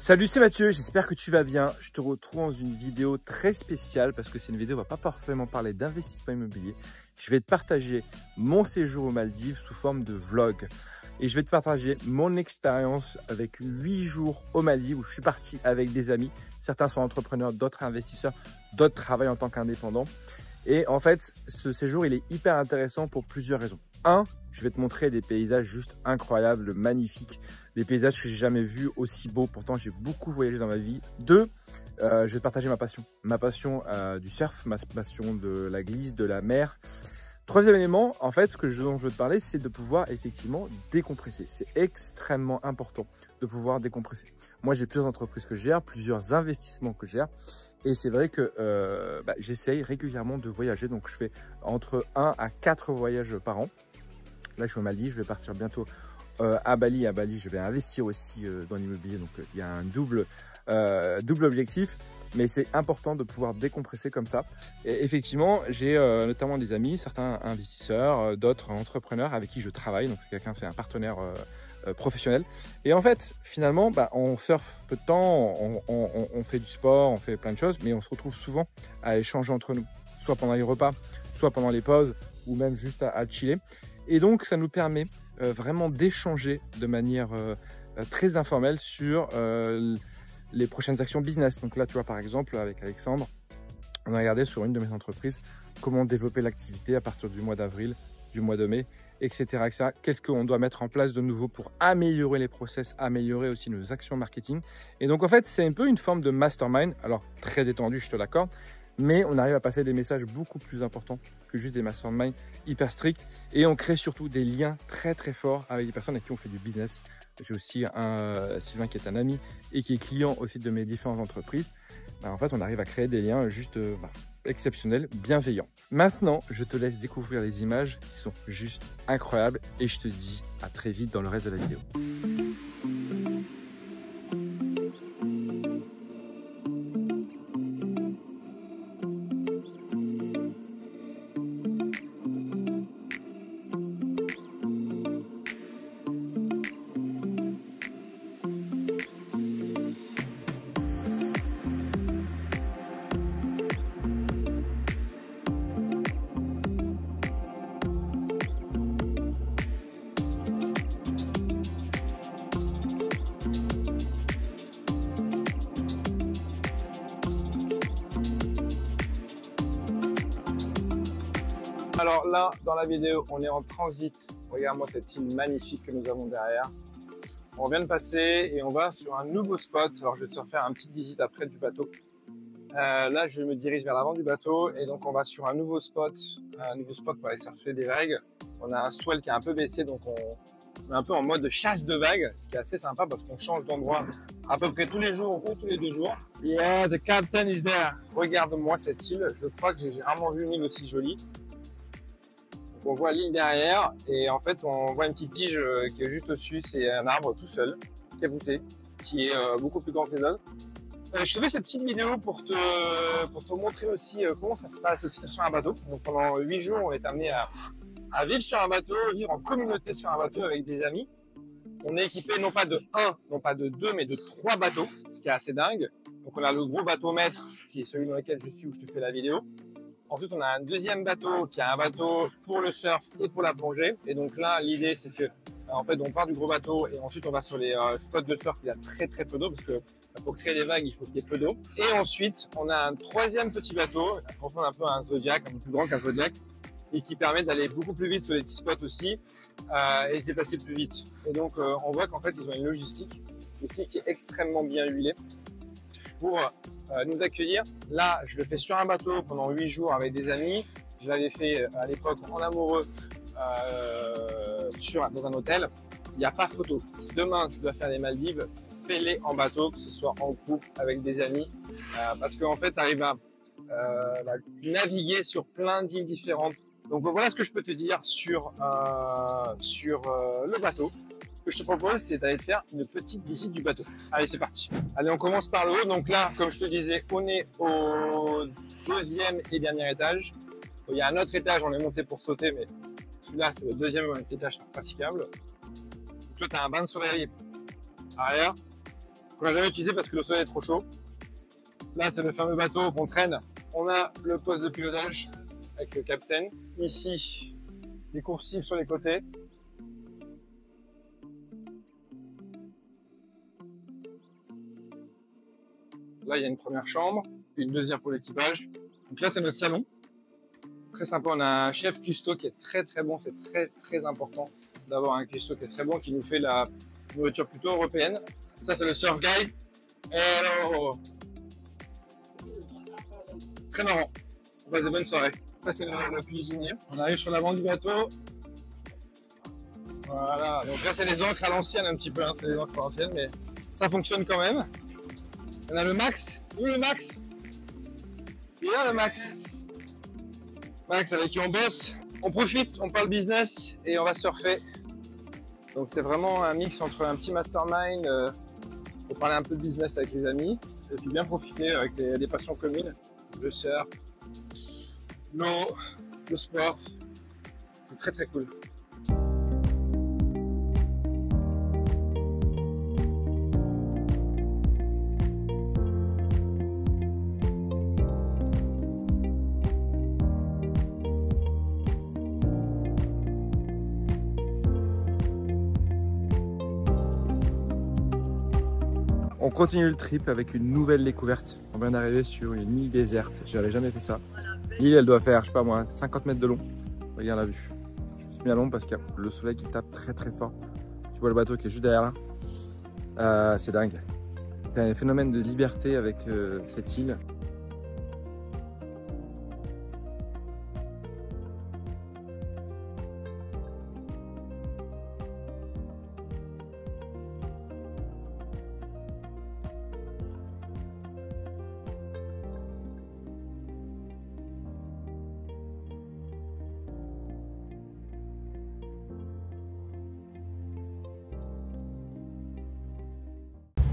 Salut, c'est Mathieu, j'espère que tu vas bien. Je te retrouve dans une vidéo très spéciale parce que c'est une vidéo où on va pas forcément parler d'investissement immobilier. Je vais te partager mon séjour aux Maldives sous forme de vlog. Et je vais te partager mon expérience avec 8 jours aux Maldives où je suis parti avec des amis. Certains sont entrepreneurs, d'autres investisseurs, d'autres travaillent en tant qu'indépendants. Et en fait, ce séjour, il est hyper intéressant pour plusieurs raisons. Un, je vais te montrer des paysages juste incroyables, magnifiques, des paysages que j'ai jamais vus aussi beaux. Pourtant, j'ai beaucoup voyagé dans ma vie. Deux, je vais te partager ma passion du surf, ma passion de la glisse, de la mer. Troisième élément, en fait, dont je veux te parler, c'est de pouvoir effectivement décompresser. C'est extrêmement important de pouvoir décompresser. Moi, j'ai plusieurs entreprises que je gère, plusieurs investissements que je gère. Et c'est vrai que j'essaye régulièrement de voyager. Donc, je fais entre 1 à 4 voyages par an. Là, je suis au Maldives, je vais partir bientôt à Bali. À Bali, je vais investir aussi dans l'immobilier. Donc, il y a un double objectif. Mais c'est important de pouvoir décompresser comme ça. Et effectivement, j'ai notamment des amis, certains investisseurs, d'autres entrepreneurs avec qui je travaille. Donc, c'est un partenaire professionnel. Et en fait, finalement, on surfe peu de temps, on fait du sport, on fait plein de choses, mais on se retrouve souvent à échanger entre nous, soit pendant les repas, soit pendant les pauses, ou même juste à chiller. Et donc, ça nous permet vraiment d'échanger de manière très informelle sur les prochaines actions business. Donc là, tu vois, par exemple, avec Alexandre, on a regardé sur une de mes entreprises comment développer l'activité à partir du mois d'avril, du mois de mai, etc. Qu'est-ce qu'on doit mettre en place de nouveau pour améliorer les process, améliorer aussi nos actions marketing. Et donc, en fait, c'est un peu une forme de mastermind. Alors, très détendu, je te l'accorde, mais on arrive à passer des messages beaucoup plus importants que juste des masterminds hyper stricts. Et on crée surtout des liens très, très forts avec des personnes avec qui on fait du business. J'ai aussi Sylvain qui est un ami et qui est client aussi de mes différentes entreprises. En fait, on arrive à créer des liens juste exceptionnels, bienveillants. Maintenant, je te laisse découvrir les images qui sont juste incroyables et je te dis à très vite dans le reste de la vidéo. Alors là, dans la vidéo, on est en transit. Regarde-moi cette île magnifique que nous avons derrière. On vient de passer et on va sur un nouveau spot. Alors je vais te faire une petite visite après du bateau. Là, je me dirige vers l'avant du bateau et donc on va sur un nouveau spot pour aller surfer des vagues. On a un swell qui est un peu baissé, donc on est un peu en mode chasse de vagues, ce qui est assez sympa parce qu'on change d'endroit à peu près tous les jours ou tous les 2 jours. Yeah, the captain is there. Regarde-moi cette île. Je crois que j'ai rarement vu une île aussi jolie. On voit l'île derrière et en fait on voit une petite tige qui est juste au-dessus, c'est un arbre tout seul qui a poussé, qui est beaucoup plus grand que les autres. Je te fais cette petite vidéo pour te montrer aussi comment ça se passe aussi sur un bateau. Donc pendant 8 jours on est amené à vivre sur un bateau, vivre en communauté sur un bateau avec des amis. On est équipé non pas de 1, non pas de 2, mais de 3 bateaux, ce qui est assez dingue. Donc on a le gros bateau maître qui est celui dans lequel je suis où je te fais la vidéo. Ensuite, on a un deuxième bateau qui est un bateau pour le surf et pour la plongée. Et donc là, l'idée, c'est que, en fait, on part du gros bateau et ensuite on va sur les spots de surf. Il y a très très peu d'eau parce que pour créer des vagues, il faut qu'il y ait peu d'eau. Et ensuite, on a un troisième petit bateau, qui ressemble un peu à un Zodiac, un peu plus grand qu'un Zodiac, et qui permet d'aller beaucoup plus vite sur les petits spots aussi et se déplacer plus vite. Et donc, on voit qu'en fait, ils ont une logistique aussi qui est extrêmement bien huilée pour nous accueillir. Là, je le fais sur un bateau pendant 8 jours avec des amis. Je l'avais fait à l'époque en amoureux dans un hôtel. Il n'y a pas photo. Si demain tu dois faire les Maldives, fais-les en bateau, que ce soit en couple, avec des amis. Parce qu'en fait, tu arrives à naviguer sur plein d'îles différentes. Donc voilà ce que je peux te dire sur le bateau. Ce que je te propose, c'est d'aller te faire une petite visite du bateau. Allez, c'est parti. Allez, on commence par le haut. Donc là, comme je te disais, on est au 2e et dernier étage. Il y a un autre étage, on est monté pour sauter, mais celui-là, c'est le 2e étage praticable. Toi, tu as un bain de soleil arrière. qu'on n'a jamais utilisé parce que le soleil est trop chaud. Là, c'est le fameux bateau qu'on traîne. On a le poste de pilotage avec le capitaine. Ici, les coursives sur les côtés. Là, il y a une première chambre, une deuxième pour l'équipage. Donc là, c'est notre salon. Très sympa. On a un chef cuistot qui est très très bon. C'est très important d'avoir un cuistot qui est très bon, qui nous fait la nourriture plutôt européenne. Ça, c'est le surf guide. Hello. Très marrant. On passe de bonnes soirées. Ça, c'est le cuisinier. On arrive sur l'avant du bateau. Voilà. Donc là, c'est les ancres à l'ancienne un petit peu. Hein. C'est les ancres à l'ancienne, mais ça fonctionne quand même. On a le Max. Où le Max? Il est là, le Max. Max, avec qui on bosse. On profite, on parle business et on va surfer. Donc c'est vraiment un mix entre un petit mastermind pour parler un peu de business avec les amis et puis bien profiter avec des passions communes. Le surf, l'eau, le sport. C'est très cool. On continue le trip avec une nouvelle découverte. On vient d'arriver sur une île déserte. J'avais jamais fait ça. L'île, elle doit faire, je sais pas moi, 50 mètres de long. Regarde la vue. Je me suis mis à l'ombre parce qu'il y a le soleil qui tape très fort. Tu vois le bateau qui est juste derrière là. C'est dingue. C'est un phénomène de liberté avec cette île.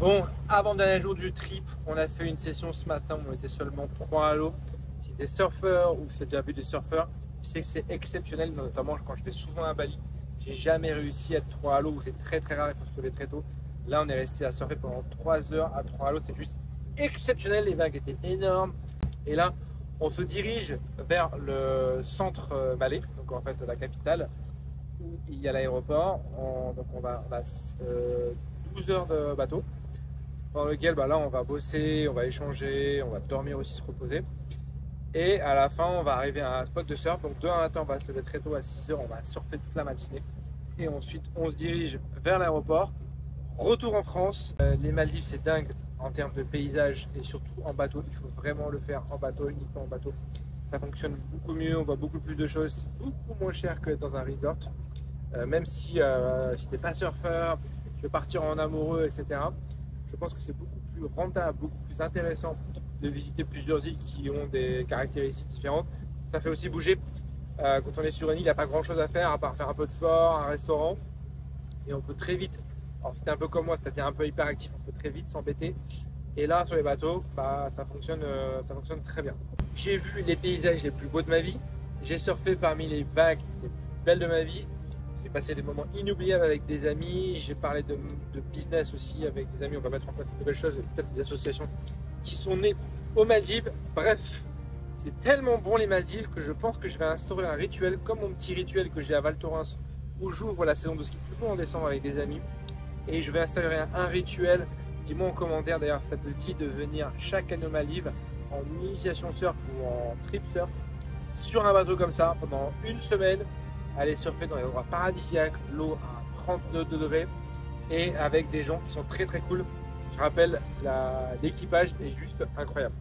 Bon, avant-dernier jour du trip, on a fait une session ce matin où on était seulement 3 à l'eau. Si t'es surfeur ou si t'as déjà vu des surfeurs, tu sais que c'est exceptionnel, notamment quand je vais souvent à Bali. J'ai jamais réussi à être 3 à l'eau où c'est très rare, il faut se lever très tôt. Là, on est resté à surfer pendant 3 heures à 3 à l'eau, c'était juste exceptionnel, les vagues étaient énormes. Et là, on se dirige vers le centre malais, donc en fait la capitale, où il y a l'aéroport. Donc on a 12 heures de bateau, dans lequel là on va bosser, on va échanger, on va dormir aussi, se reposer. Et à la fin, on va arriver à un spot de surf. Donc demain matin, on va se lever très tôt à 6 heures, on va surfer toute la matinée. Et ensuite, on se dirige vers l'aéroport. Retour en France. Les Maldives, c'est dingue en termes de paysage et surtout en bateau. Il faut vraiment le faire en bateau, uniquement en bateau. Ça fonctionne beaucoup mieux, on voit beaucoup plus de choses, beaucoup moins cher que dans un resort. Même si t'es pas surfeur, tu veux partir en amoureux, etc. Je pense que c'est beaucoup plus rentable, beaucoup plus intéressant de visiter plusieurs îles qui ont des caractéristiques différentes. Ça fait aussi bouger. Quand on est sur une île, il n'y a pas grand chose à faire à part faire un peu de sport, un restaurant. Et on peut très vite, alors c'était un peu comme moi, c'est-à-dire un peu hyperactif, on peut très vite s'embêter. Et là, sur les bateaux, ça fonctionne très bien. J'ai vu les paysages les plus beaux de ma vie. J'ai surfé parmi les vagues les plus belles de ma vie. J'ai passé des moments inoubliables avec des amis. J'ai parlé de business aussi avec des amis. On va mettre en place de nouvelles choses, peut-être des associations qui sont nées aux Maldives. Bref, c'est tellement bon les Maldives que je pense que je vais instaurer un rituel comme mon petit rituel que j'ai à Val Thorens où j'ouvre la saison de ski toujours en décembre avec des amis. Et je vais installer un rituel. Dis-moi en commentaire d'ailleurs, ça te dit de venir chaque année aux Maldives en initiation surf ou en trip surf sur un bateau comme ça pendant une semaine, aller surfer dans les endroits paradisiaques, l'eau à 32 degrés et avec des gens qui sont très cool. Je rappelle, l'équipage est juste incroyable.